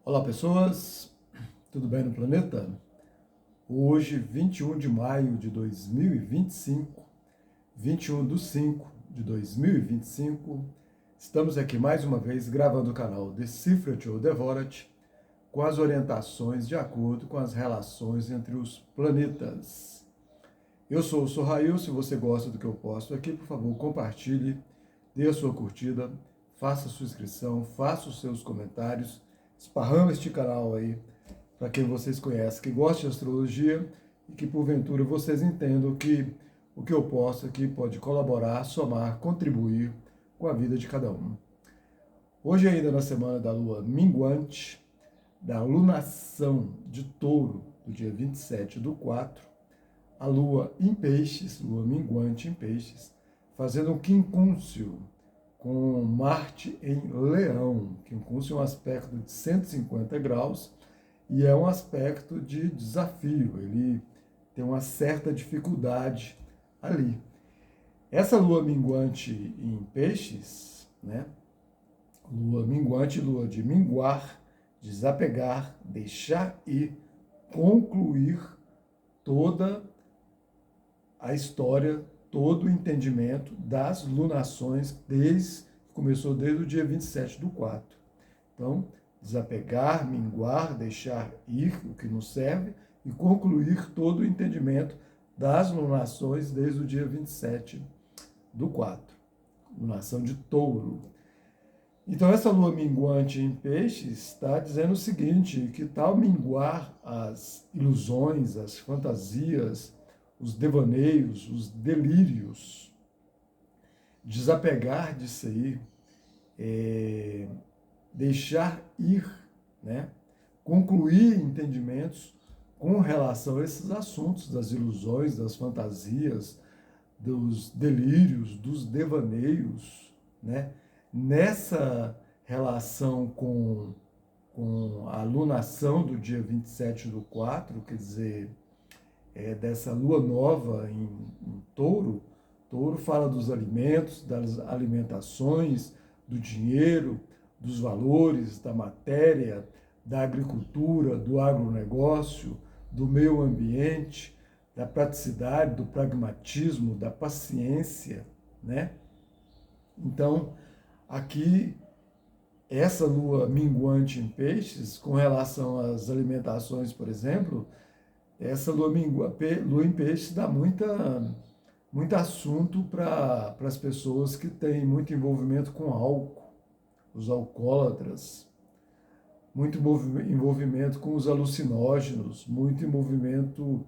Olá pessoas, tudo bem no planeta? Hoje, 21 de maio de 2025, 21 de 5 de 2025, estamos aqui mais uma vez gravando o canal Decifra-te ou Devora-te com as orientações de acordo com as relações entre os planetas. Eu sou o Sorrail, se você gosta do que eu posto aqui, por favor, compartilhe, dê a sua curtida, faça a sua inscrição, faça os seus comentários, esparrama este canal aí para quem vocês conhecem, que gosta de astrologia e que porventura vocês entendam que o que eu posto aqui pode colaborar, somar, contribuir com a vida de cada um. Hoje ainda na semana da lua minguante, da lunação de Touro, do dia 27/4, a lua em peixes, lua minguante em peixes, fazendo um quincúncio com Marte em Leão. Quincúncio é um aspecto de 150 graus e é um aspecto de desafio, ele tem uma certa dificuldade ali. Essa lua minguante em peixes, né? Lua minguante, lua de minguar, desapegar, deixar ir, concluir toda a história, todo o entendimento das lunações começou desde o dia 27/4. Então, desapegar, minguar, deixar ir o que nos serve e concluir todo o entendimento das lunações desde o dia 27/4. Lunação de Touro. Então, essa lua minguante em peixes está dizendo o seguinte, que tal minguar as ilusões, as fantasias, os devaneios, os delírios, desapegar disso aí, deixar ir, né? Concluir entendimentos com relação a esses assuntos das ilusões, das fantasias, dos delírios, dos devaneios, né? Nessa relação com a lunação do dia 27/4, quer dizer, dessa lua nova em Touro. Touro fala dos alimentos, das alimentações, do dinheiro, dos valores, da matéria, da agricultura, do agronegócio, do meio ambiente, da praticidade, do pragmatismo, da paciência, né? Então, aqui, essa lua minguante em peixes, com relação às alimentações, por exemplo, essa lua em peixes dá muito assunto para as pessoas que têm muito envolvimento com álcool, os alcoólatras, muito envolvimento com os alucinógenos, muito envolvimento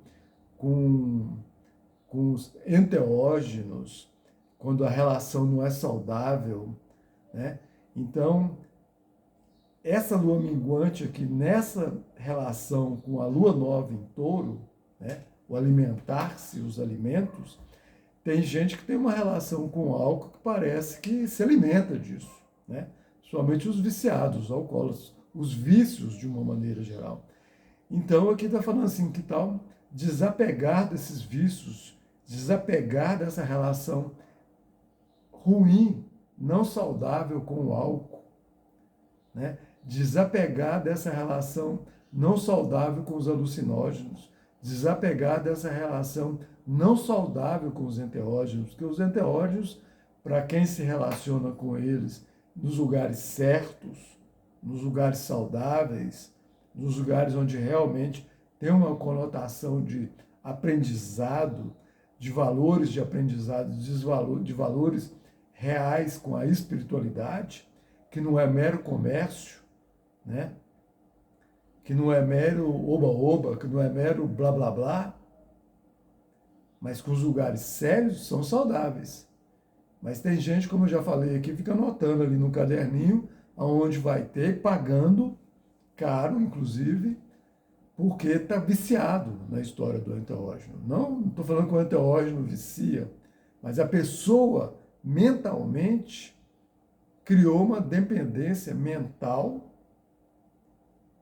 com os enteógenos, quando a relação não é saudável, né? Então, essa lua minguante aqui, nessa relação com a lua nova em Touro, né, o alimentar-se, os alimentos, tem gente que tem uma relação com o álcool que parece que se alimenta disso, né? Somente os viciados, os alcoólatras, os vícios de uma maneira geral. Então aqui está falando assim, que tal desapegar desses vícios, desapegar dessa relação ruim, não saudável com o álcool, né? Desapegar dessa relação não saudável com os alucinógenos, desapegar dessa relação não saudável com os enteógenos, porque os enteógenos, para quem se relaciona com eles nos lugares certos, nos lugares saudáveis, nos lugares onde realmente tem uma conotação de aprendizado, de valores de aprendizado, de valores reais com a espiritualidade, que não é mero comércio, né? Que não é mero oba-oba, que não é mero blá-blá-blá, mas que os lugares sérios são saudáveis. Mas tem gente, como eu já falei aqui, fica anotando ali no caderninho aonde vai ter, pagando caro, inclusive, porque está viciado na história do enteógeno. Não estou falando que o enteógeno vicia, mas a pessoa mentalmente criou uma dependência mental,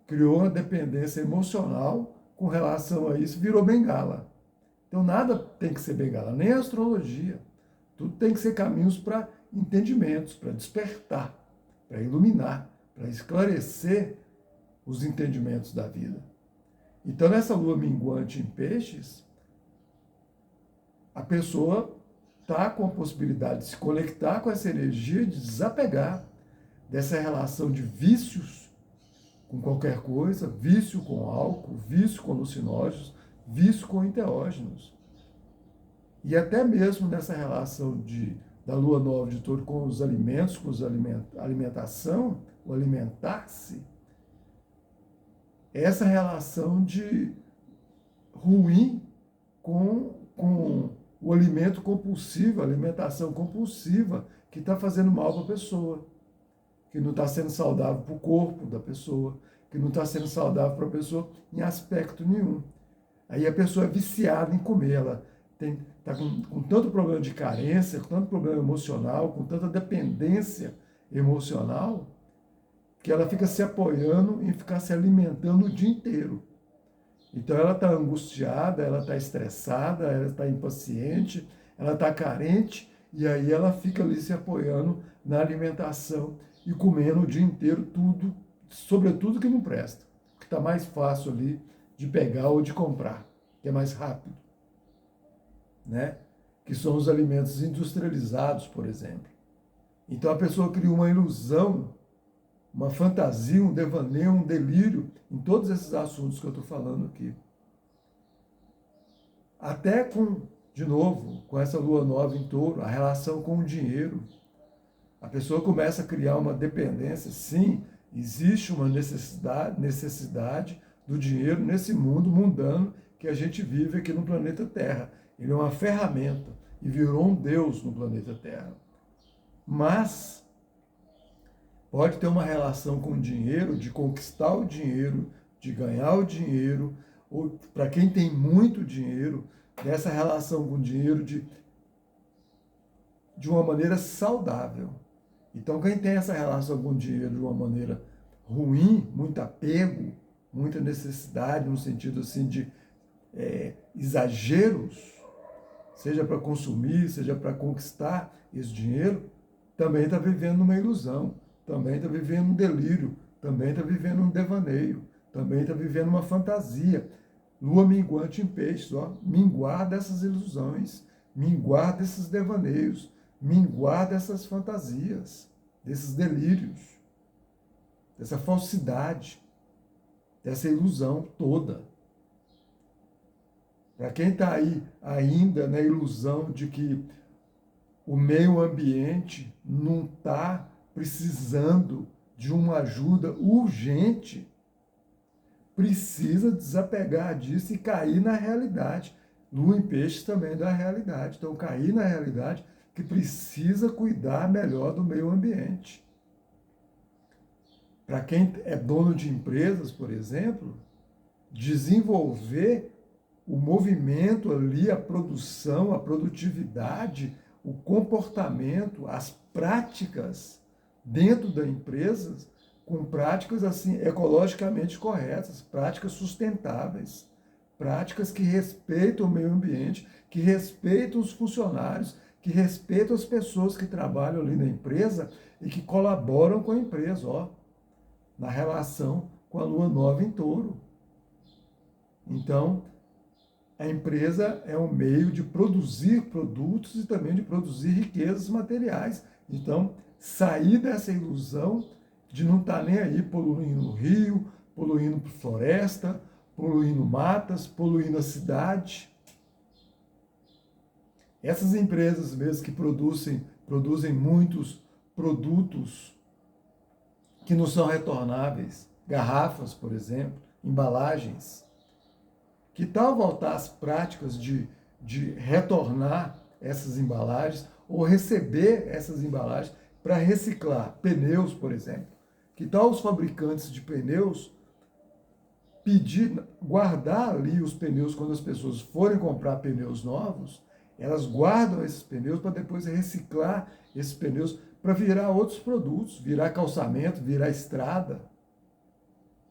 criou uma dependência emocional com relação a isso, virou bengala. Então nada tem que ser bengala, nem a astrologia. Tudo tem que ser caminhos para entendimentos, para despertar, para iluminar, para esclarecer os entendimentos da vida. Então, nessa lua minguante em peixes, a pessoa está com a possibilidade de se conectar com essa energia, de desapegar dessa relação de vícios com qualquer coisa, vício com álcool, vício com alucinógenos, vício com enteógenos. E até mesmo nessa relação da lua nova de touro com os alimentos, alimentação, o alimentar-se, essa relação de ruim com o alimento compulsivo, a alimentação compulsiva, que está fazendo mal para a pessoa, que não está sendo saudável para o corpo da pessoa, que não está sendo saudável para a pessoa em aspecto nenhum. Aí a pessoa é viciada em comer, ela está com tanto problema de carência, com tanto problema emocional, com tanta dependência emocional, que ela fica se apoiando em ficar se alimentando o dia inteiro. Então ela está angustiada, ela está estressada, ela está impaciente, ela está carente, e aí ela fica ali se apoiando na alimentação e comendo o dia inteiro tudo, sobretudo que não presta, que está mais fácil ali de pegar ou de comprar, que é mais rápido, né? Que são os alimentos industrializados, por exemplo. Então a pessoa cria uma ilusão, uma fantasia, um devaneio, um delírio em todos esses assuntos que eu estou falando aqui. Até de novo, com essa lua nova em touro, a relação com o dinheiro. A pessoa começa a criar uma dependência. Sim, existe uma necessidade do dinheiro nesse mundo mundano que a gente vive aqui no planeta Terra. Ele é uma ferramenta e virou um Deus no planeta Terra. Mas pode ter uma relação com o dinheiro, de conquistar o dinheiro, de ganhar o dinheiro, ou para quem tem muito dinheiro, dessa relação com o dinheiro de uma maneira saudável. Então, quem tem essa relação com o dinheiro de uma maneira ruim, muito apego, muita necessidade, no sentido assim de exageros, seja para consumir, seja para conquistar esse dinheiro, também está vivendo uma ilusão, também está vivendo um delírio, também está vivendo um devaneio, também está vivendo uma fantasia. Lua minguante em peixes, ó, minguar dessas ilusões, minguar desses devaneios, minguar dessas fantasias, desses delírios, dessa falsidade, dessa ilusão toda. Para quem está aí ainda na ilusão de que o meio ambiente não está precisando de uma ajuda urgente, precisa desapegar disso e cair na realidade. Lua em peixes também é da realidade. Então, cair na realidade que precisa cuidar melhor do meio ambiente. Para quem é dono de empresas, por exemplo, desenvolver o movimento ali, a produção, a produtividade, o comportamento, as práticas dentro da empresa, com práticas assim ecologicamente corretas, práticas sustentáveis, práticas que respeitam o meio ambiente, que respeitam os funcionários, que respeitam as pessoas que trabalham ali na empresa e que colaboram com a empresa, ó, na relação com a lua nova em touro. Então, a empresa é um meio de produzir produtos e também de produzir riquezas materiais. Então, sair dessa ilusão de não estar nem aí poluindo o rio, poluindo floresta, poluindo matas, poluindo a cidade. Essas empresas mesmo que produzem muitos produtos que não são retornáveis, garrafas, por exemplo, embalagens. Que tal voltar às práticas de retornar essas embalagens ou receber essas embalagens para reciclar pneus, por exemplo? Que tal os fabricantes de pneus guardar ali os pneus quando as pessoas forem comprar pneus novos, elas guardam esses pneus para depois reciclar esses pneus para virar outros produtos, virar calçamento, virar estrada.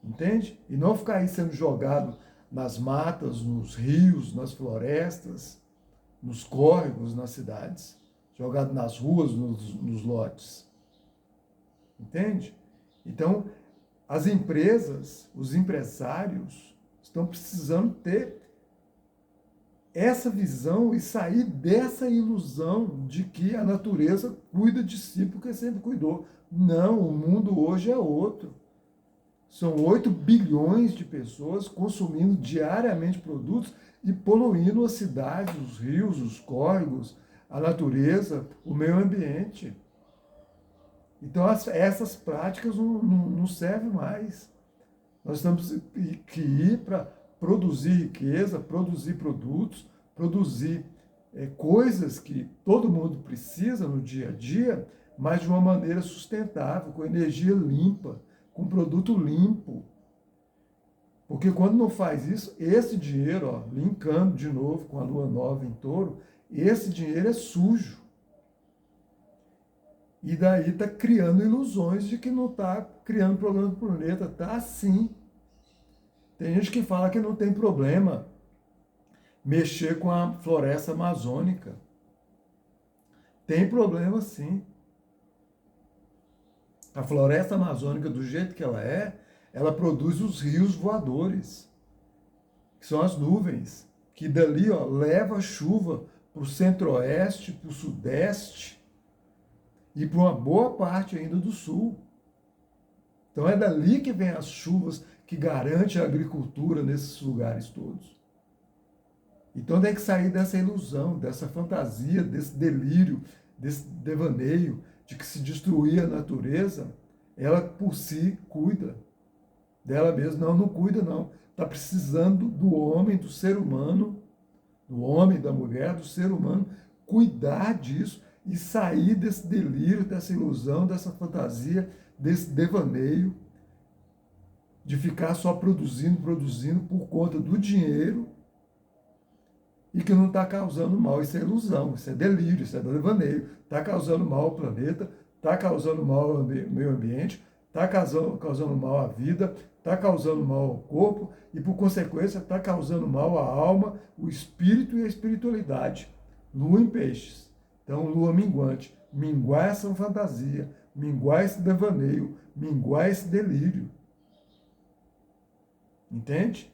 Entende? E não ficar aí sendo jogado nas matas, nos rios, nas florestas, nos córregos, nas cidades, jogado nas ruas, nos lotes. Entende? Então, as empresas, os empresários estão precisando ter essa visão e sair dessa ilusão de que a natureza cuida de si porque sempre cuidou. Não, o mundo hoje é outro. São 8 bilhões de pessoas consumindo diariamente produtos e poluindo as cidades, os rios, os córregos, a natureza, o meio ambiente. Então, essas práticas não servem mais. Nós temos que ir para produzir riqueza, produzir produtos, produzir coisas que todo mundo precisa no dia a dia, mas de uma maneira sustentável, com energia limpa, com produto limpo. Porque quando não faz isso, esse dinheiro, ó, linkando de novo com a lua nova em Touro, esse dinheiro é sujo. E daí está criando ilusões de que não está criando problema do planeta. Está sim. Tem gente que fala que não tem problema mexer com a floresta amazônica. Tem problema sim. A floresta amazônica, do jeito que ela produz os rios voadores, que são as nuvens, que dali leva a chuva para o centro-oeste, para o sudeste, e para uma boa parte ainda do sul. Então é dali que vem as chuvas que garante a agricultura nesses lugares todos. Então tem que sair dessa ilusão, dessa fantasia, desse delírio, desse devaneio de que se destruir a natureza, ela por si cuida dela mesma. Não cuida não. Está precisando do homem, do ser humano, do homem, da mulher, do ser humano, cuidar disso e sair desse delírio, dessa ilusão, dessa fantasia, desse devaneio, de ficar só produzindo por conta do dinheiro e que não está causando mal. Isso é ilusão, isso é delírio, isso é devaneio. Está causando mal ao planeta, está causando mal ao meio ambiente, está causando mal à vida, está causando mal ao corpo e, por consequência, está causando mal à alma, o espírito e a espiritualidade. Lua em peixes. Então, lua minguante. Minguar essa fantasia, minguar esse devaneio, minguar esse delírio. Entende?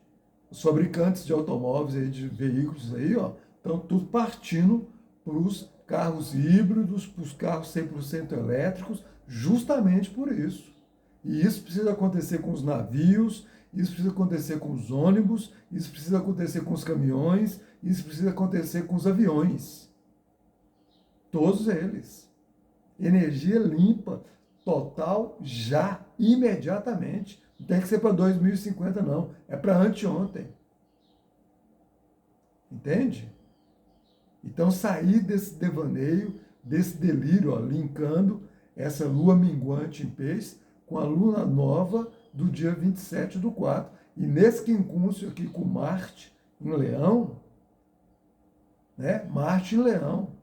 Os fabricantes de automóveis, aí, de veículos, estão tudo partindo para os carros híbridos, para os carros 100% elétricos, justamente por isso. E isso precisa acontecer com os navios, isso precisa acontecer com os ônibus, isso precisa acontecer com os caminhões, isso precisa acontecer com os aviões. Todos eles. Energia limpa, total, já, imediatamente. Não tem que ser para 2050, não. É para anteontem. Entende? Então, sair desse devaneio, desse delírio, linkando essa lua minguante em peixe com a lua nova do dia 27/4. E nesse quincúncio aqui com Marte em Leão, né? Marte em Leão,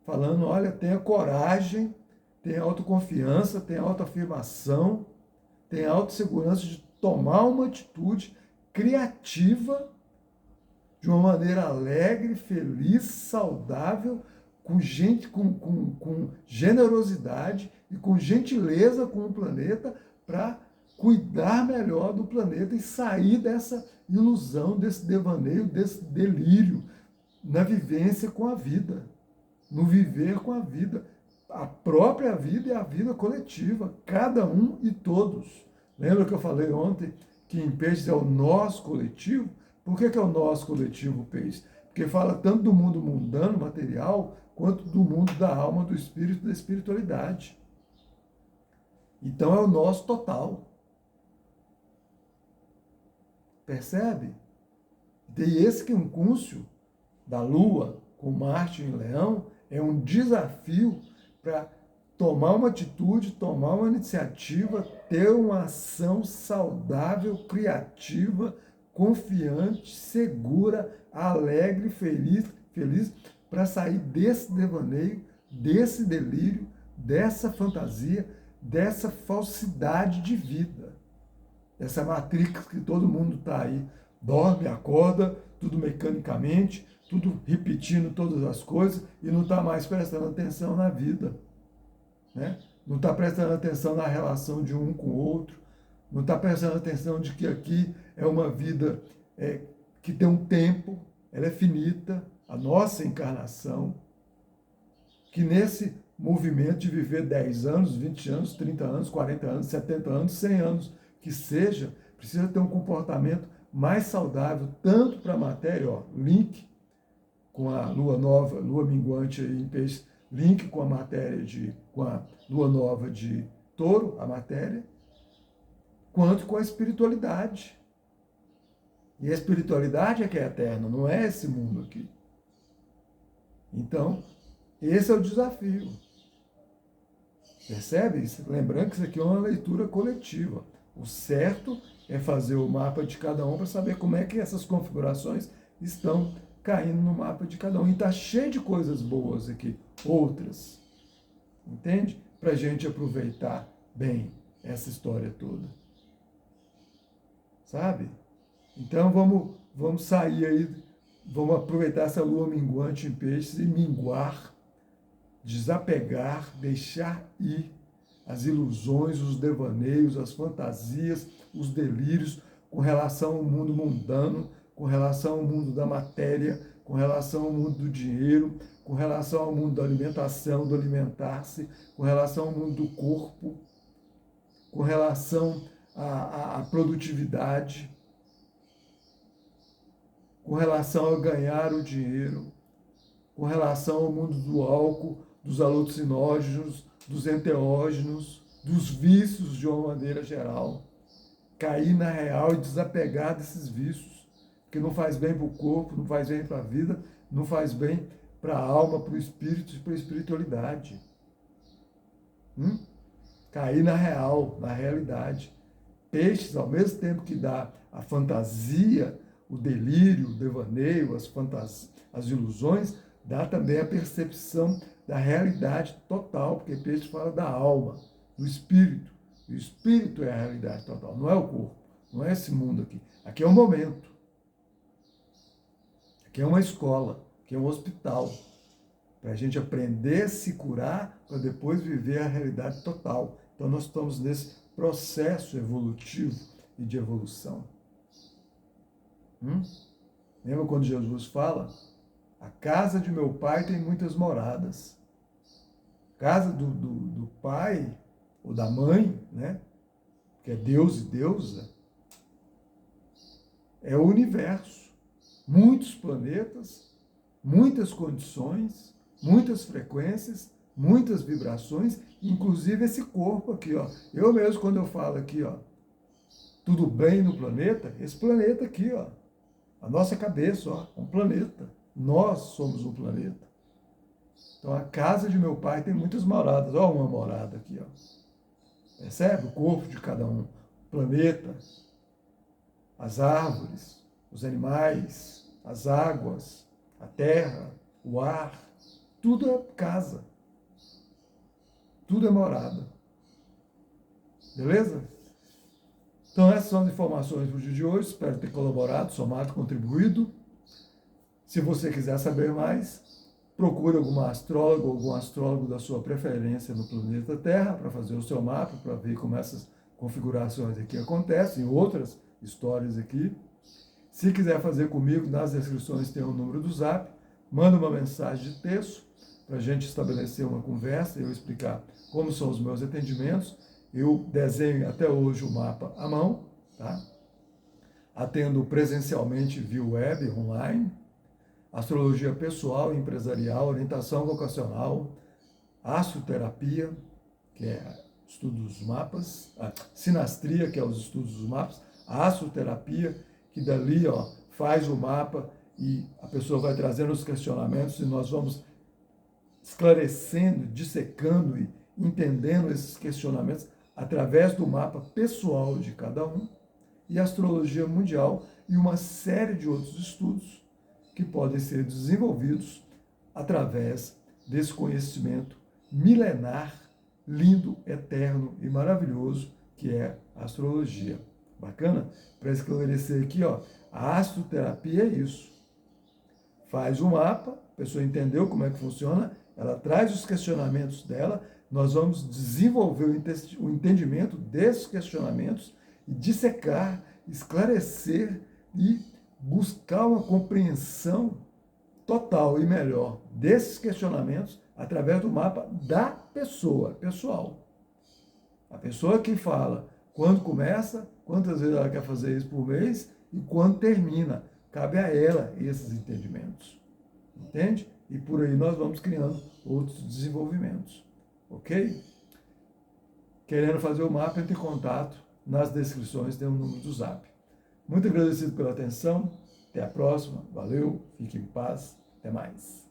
falando, olha, tenha coragem, tenha autoconfiança, tenha autoafirmação, tenha autossegurança de tomar uma atitude criativa de uma maneira alegre, feliz, saudável, com generosidade e com gentileza com o planeta para cuidar melhor do planeta e sair dessa ilusão, desse devaneio, desse delírio na vivência com a vida, no viver com a vida, a própria vida e a vida coletiva, cada um e todos. Lembra que eu falei ontem que em Peixes é o nós coletivo? Por que é o nós coletivo, Peixes? Porque fala tanto do mundo mundano, material, quanto do mundo da alma, do espírito, da espiritualidade. Então é o nós total. Percebe? E esse quincúncio da Lua com Marte em Leão é um desafio para tomar uma atitude, tomar uma iniciativa, ter uma ação saudável, criativa, confiante, segura, alegre, feliz para sair desse devaneio, desse delírio, dessa fantasia, dessa falsidade de vida. Essa matrix que todo mundo está aí, dorme, acorda, tudo mecanicamente, tudo repetindo todas as coisas e não está mais prestando atenção na vida. Né? Não está prestando atenção na relação de um com o outro, Não está prestando atenção de que aqui é uma vida que tem um tempo, ela é finita, a nossa encarnação, que nesse movimento de viver 10 anos, 20 anos, 30 anos, 40 anos, 70 anos, 100 anos, que seja, precisa ter um comportamento mais saudável, tanto para a matéria, ó, link com a lua nova, lua minguante em peixe, link com a matéria com a lua nova de touro, a matéria, quanto com a espiritualidade. E a espiritualidade é que é eterna, não é esse mundo aqui. Então, esse é o desafio. Percebe? Lembrando que isso aqui é uma leitura coletiva. O certo é fazer o mapa de cada um para saber como é que essas configurações estão caindo no mapa de cada um. E está cheio de coisas boas aqui, outras. Entende? Para a gente aproveitar bem essa história toda. Sabe? Então vamos sair aí, vamos aproveitar essa lua minguante em peixes e minguar, desapegar, deixar ir as ilusões, os devaneios, as fantasias, os delírios com relação ao mundo mundano, com relação ao mundo da matéria, com relação ao mundo do dinheiro, com relação ao mundo da alimentação, do alimentar-se, com relação ao mundo do corpo, com relação à produtividade, com relação a ganhar o dinheiro, com relação ao mundo do álcool, dos alucinógenos, dos enteógenos, dos vícios de uma maneira geral. Cair na real e desapegar desses vícios, que não faz bem para o corpo, não faz bem para a vida, não faz bem para a alma, para o espírito e para a espiritualidade. Cair na real, na realidade. Peixes, ao mesmo tempo que dá a fantasia, o delírio, o devaneio, as ilusões, dá também a percepção da realidade total, porque peixe fala da alma, do espírito. E o espírito é a realidade total, não é o corpo, não é esse mundo aqui. Aqui é um momento. Aqui é uma escola, aqui é um hospital, para a gente aprender a se curar, para depois viver a realidade total. Então nós estamos nesse processo evolutivo e de evolução. Lembra quando Jesus fala? A casa de meu pai tem muitas moradas. Casa do pai ou da mãe, né? Que é Deus e deusa, é o universo. Muitos planetas, muitas condições, muitas frequências, muitas vibrações, inclusive esse corpo aqui, ó. Eu mesmo, quando eu falo aqui, ó, tudo bem no planeta, esse planeta aqui, ó, a nossa cabeça, ó, um planeta. Nós somos um planeta. Então a casa de meu pai tem muitas moradas. Ó, uma morada aqui, ó. Percebe? O corpo de cada um. O planeta, as árvores, os animais, as águas, a terra, o ar. Tudo é casa. Tudo é morada. Beleza? Então essas são as informações para o dia de hoje. Espero ter colaborado, somado, contribuído. Se você quiser saber mais, procure alguma astróloga ou algum astrólogo da sua preferência no planeta Terra para fazer o seu mapa, para ver como essas configurações aqui acontecem, outras histórias aqui. Se quiser fazer comigo, nas descrições tem o número do Zap, manda uma mensagem de texto para a gente estabelecer uma conversa e eu explicar como são os meus atendimentos. Eu desenho até hoje o mapa à mão, tá? Atendo presencialmente via web, online, astrologia pessoal e empresarial, orientação vocacional, astroterapia, que é estudo dos mapas, a sinastria, que é os estudos dos mapas, a astroterapia, que dali ó, faz o mapa e a pessoa vai trazendo os questionamentos e nós vamos esclarecendo, dissecando e entendendo esses questionamentos através do mapa pessoal de cada um, e a astrologia mundial e uma série de outros estudos que podem ser desenvolvidos através desse conhecimento milenar, lindo, eterno e maravilhoso que é a astrologia. Bacana? Para esclarecer aqui, ó, a astroterapia é isso. Faz um mapa, a pessoa entendeu como é que funciona, ela traz os questionamentos dela, nós vamos desenvolver o entendimento desses questionamentos e dissecar, esclarecer e buscar uma compreensão total e melhor desses questionamentos através do mapa da pessoa, pessoal. A pessoa que fala quando começa, quantas vezes ela quer fazer isso por mês e quando termina. Cabe a ela esses entendimentos. Entende? E por aí nós vamos criando outros desenvolvimentos. Ok? Querendo fazer o mapa, entre em contato. Nas descrições tem o número do Zap. Muito agradecido pela atenção. Até a próxima. Valeu. Fique em paz. Até mais.